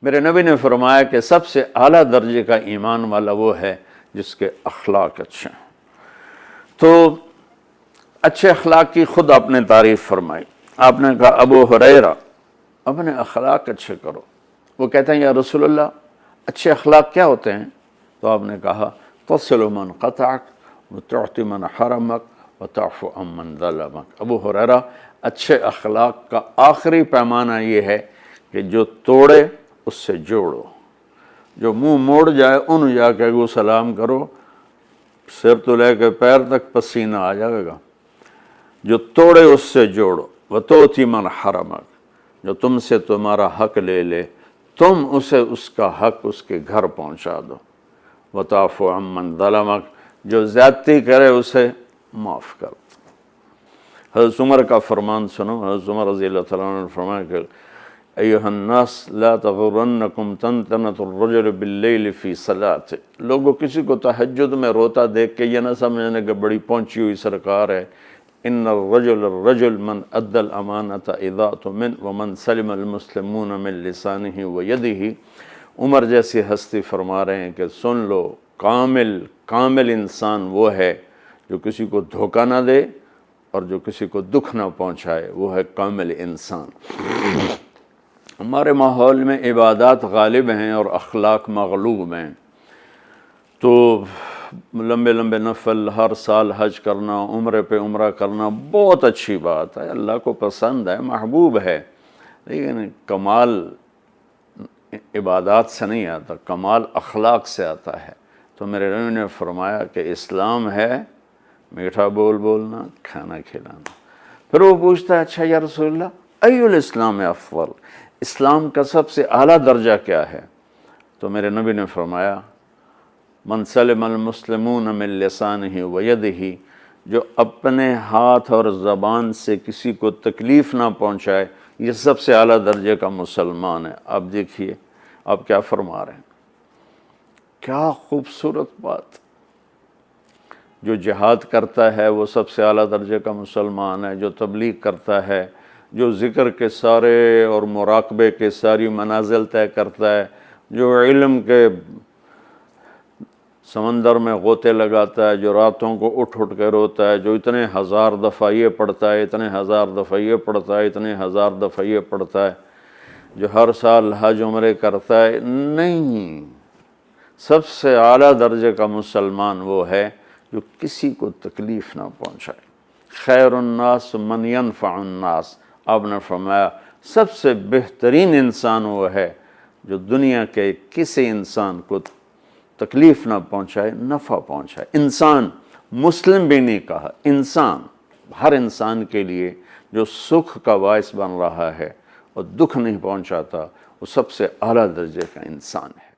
میرے نبی نے فرمایا کہ سب سے اعلیٰ درجے کا ایمان والا وہ ہے جس کے اخلاق اچھے ہیں۔ تو اچھے اخلاق کی خود آپ نے تعریف فرمائی۔ آپ نے کہا ابو ہریرہ اپنے اخلاق اچھے کرو۔ وہ کہتے ہیں یا رسول اللہ اچھے اخلاق کیا ہوتے ہیں؟ تو آپ نے کہا تصل من قطعک وتعطی من حرمک وتعفو عن من ظلمک۔ ابو ہریرہ اچھے اخلاق کا آخری پیمانہ یہ ہے کہ جو توڑے اس سے جوڑو، جو منہ موڑ جائے ان جا کے وہ سلام کرو، سر تو لے کے پیر تک پسینہ آ جائے گا، جو توڑے اس سے جوڑو، وتعطی من حرمک، جو تم سے تمہارا حق لے لے تم اسے اس کا حق اس کے گھر پہنچا دو، وتعفو عن من ظلمک، جو زیادتی کرے اسے معاف کر دو۔ حضرت عمر کا فرمان سنو، حضرت عمر رضی اللہ تعالیٰ عنہ نے فرمایا کہ ایھا الناس لا تغرنکم طنطنۃ الرجل باللیل فی صلاۃ، لوگوں کسی کو تہجد میں روتا دیکھ کے یہ نہ سمجھنے کہ بڑی پہنچی ہوئی سرکار ہے۔ ان الرجل من ادى الامانۃ اذا اؤتمن ومن سلم المسلمون من لسانہ ویدہ۔ عمر جیسی ہستی فرما رہے ہیں کہ سن لو، کامل انسان وہ ہے جو کسی کو دھوکہ نہ دے اور جو کسی کو دکھ نہ پہنچائے، وہ ہے کامل انسان۔ ہمارے ماحول میں عبادات غالب ہیں اور اخلاق مغلوب ہیں، تو لمبے لمبے نفل، ہر سال حج کرنا، عمرے پہ عمرہ کرنا بہت اچھی بات ہے، اللہ کو پسند ہے، محبوب ہے، لیکن کمال عبادات سے نہیں آتا، کمال اخلاق سے آتا ہے۔ تو میرے نبی نے فرمایا کہ اسلام ہے میٹھا بول بولنا، کھانا کھلانا۔ پھر وہ پوچھتا ہے اچھا یا رسول اللہ ای الاسلام افضل، اسلام کا سب سے اعلیٰ درجہ کیا ہے؟ تو میرے نبی نے فرمایا من سلم المسلمون من لسانہ ویدہ، جو اپنے ہاتھ اور زبان سے کسی کو تکلیف نہ پہنچائے، یہ سب سے اعلیٰ درجے کا مسلمان ہے۔ آپ دیکھیے آپ کیا فرما رہے ہیں، کیا خوبصورت بات۔ جو جہاد کرتا ہے وہ سب سے اعلیٰ درجے کا مسلمان ہے، جو تبلیغ کرتا ہے، جو ذکر کے سارے اور مراقبے کے ساری منازل طے کرتا ہے، جو علم کے سمندر میں غوطے لگاتا ہے، جو راتوں کو اٹھ کے روتا ہے، جو اتنے ہزار دفعہ یہ پڑھتا ہے، اتنے ہزار دفعہ یہ پڑھتا ہے، اتنے ہزار دفعہ یہ پڑھتا ہے، جو ہر سال حج عمرے کرتا ہے، نہیں، سب سے اعلیٰ درجے کا مسلمان وہ ہے جو کسی کو تکلیف نہ پہنچائے۔ خیر الناس من ینفع الناس، آپ نے فرمایا سب سے بہترین انسان وہ ہے جو دنیا کے کسی انسان کو تکلیف نہ پہنچائے، نفع پہنچائے۔ انسان، مسلم بھی نہیں کہا، انسان، ہر انسان کے لیے جو سکھ کا باعث بن رہا ہے اور دکھ نہیں پہنچاتا، وہ سب سے اعلیٰ درجے کا انسان ہے۔